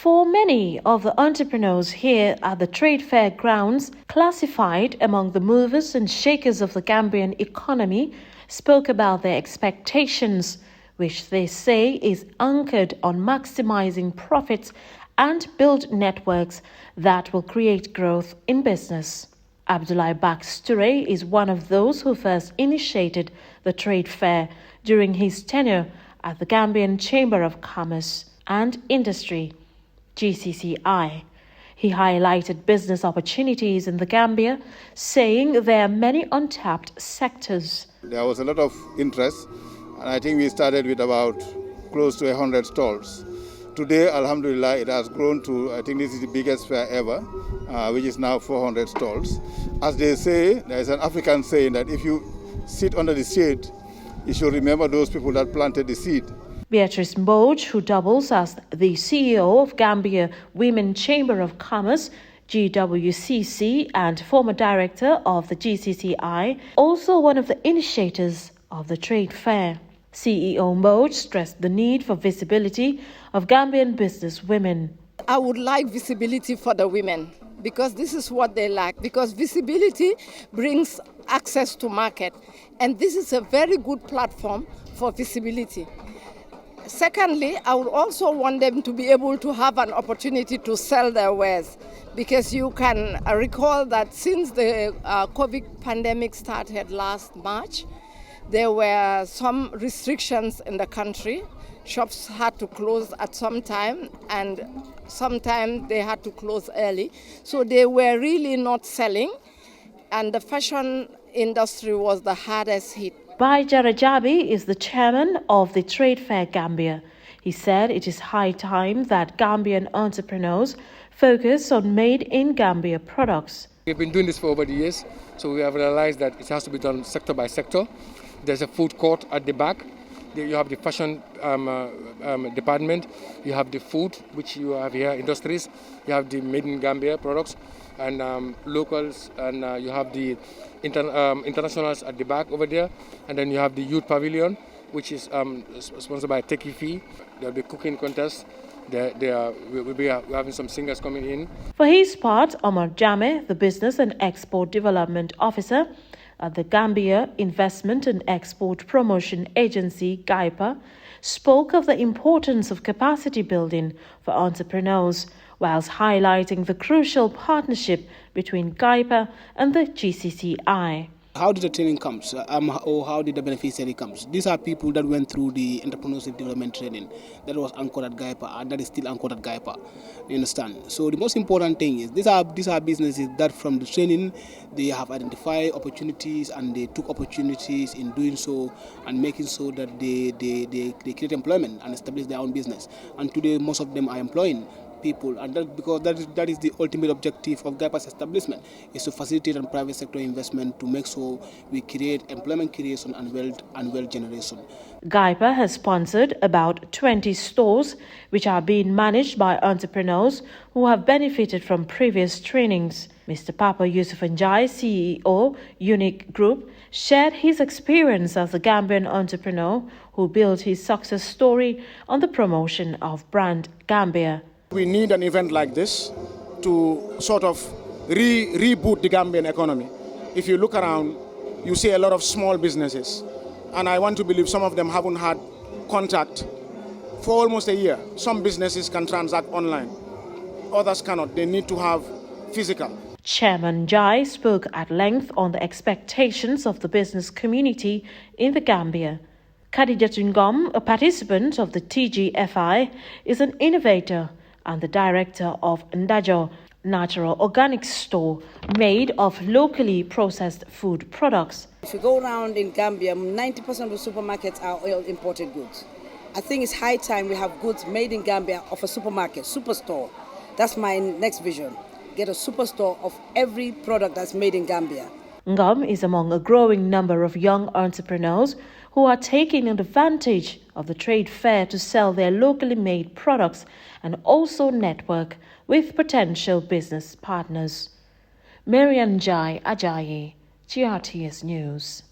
For many of the entrepreneurs here at the Trade Fair grounds, classified among the movers and shakers of the Gambian economy, spoke about their expectations, which they say is anchored on maximizing profits and build networks that will create growth in business. Abdoulaye Baksture is one of those who first initiated the trade fair during his tenure at the Gambian Chamber of Commerce and Industry, GCCI. He highlighted business opportunities in the Gambia, saying there are many untapped sectors. There was a lot of interest, and I think we started with about close to 100 stalls. Today, alhamdulillah, it has grown to, I think this is the biggest fair ever, which is now 400 stalls. As they say, there is an African saying that if you sit under the shade, you should remember those people that planted the seed. Beatrice Mboj, who doubles as the CEO of Gambia Women Chamber of Commerce, GWCC, and former director of the GCCI, also one of the initiators of the trade fair. CEO Mboj stressed the need for visibility of Gambian business women. I would like visibility for the women because this is what they lack, because visibility brings access to market, and this is a very good platform for visibility. Secondly, I would also want them to be able to have an opportunity to sell their wares, because you can recall that since the COVID pandemic started last March, there were some restrictions in the country. Shops had to close at some time, and sometimes they had to close early. So they were really not selling, and the fashion industry was the hardest hit. Anne Ndiaye-Ajayi is the chairman of the Trade Fair Gambia. He said it is high time that Gambian entrepreneurs focus on made-in-Gambia products. We've been doing this for over the years, so we have realized that it has to be done sector by sector. There's a food court at the back. You have the fashion department. You have the food, which you have here, industries. You have the made-in-Gambia products and locals, and you have the internationals at the back over there. And then you have the youth pavilion, which is sponsored by Techie Fee. There'll be cooking contests. We'll be having some singers coming in. For his part, Omar Jame, the Business and Export Development Officer at the Gambia Investment and Export Promotion Agency, GAIPA, spoke of the importance of capacity building for entrepreneurs, whilst highlighting the crucial partnership between GAIPA and the GCCI. How did the training come, or how did the beneficiary come? These are people that went through the entrepreneurship development training that was anchored at GAIPA, and that is still anchored at GAIPA. You understand? So the most important thing is these are businesses that from the training they have identified opportunities, and they took opportunities in doing so and making so that they create employment and establish their own business. And today most of them are employing people, and because that is the ultimate objective of GAIPA's establishment, is to facilitate on private sector investment to make sure we create employment creation and wealth generation. GAIPA has sponsored about 20 stores which are being managed by entrepreneurs who have benefited from previous trainings. Mr. Papa Yusuf Ndiaye, CEO, Unique Group, shared his experience as a Gambian entrepreneur who built his success story on the promotion of brand Gambia. We need an event like this to sort of reboot the Gambian economy. If you look around, you see a lot of small businesses, and I want to believe some of them haven't had contact for almost a year. Some businesses can transact online, others cannot. They need to have physical. Chairman Jai spoke at length on the expectations of the business community in the Gambia. Khadija Tungom, a participant of the TGFI, is an innovator and the director of Ndajo, natural organic store made of locally processed food products. If you go around in Gambia, 90% of the supermarkets are oil imported goods. I think it's high time we have goods made in Gambia of a supermarket, superstore. That's my next vision. Get a superstore of every product that's made in Gambia. Ngom is among a growing number of young entrepreneurs who are taking advantage of the trade fair to sell their locally made products and also network with potential business partners. Anne Ndiaye-Ajayi, GRTS News.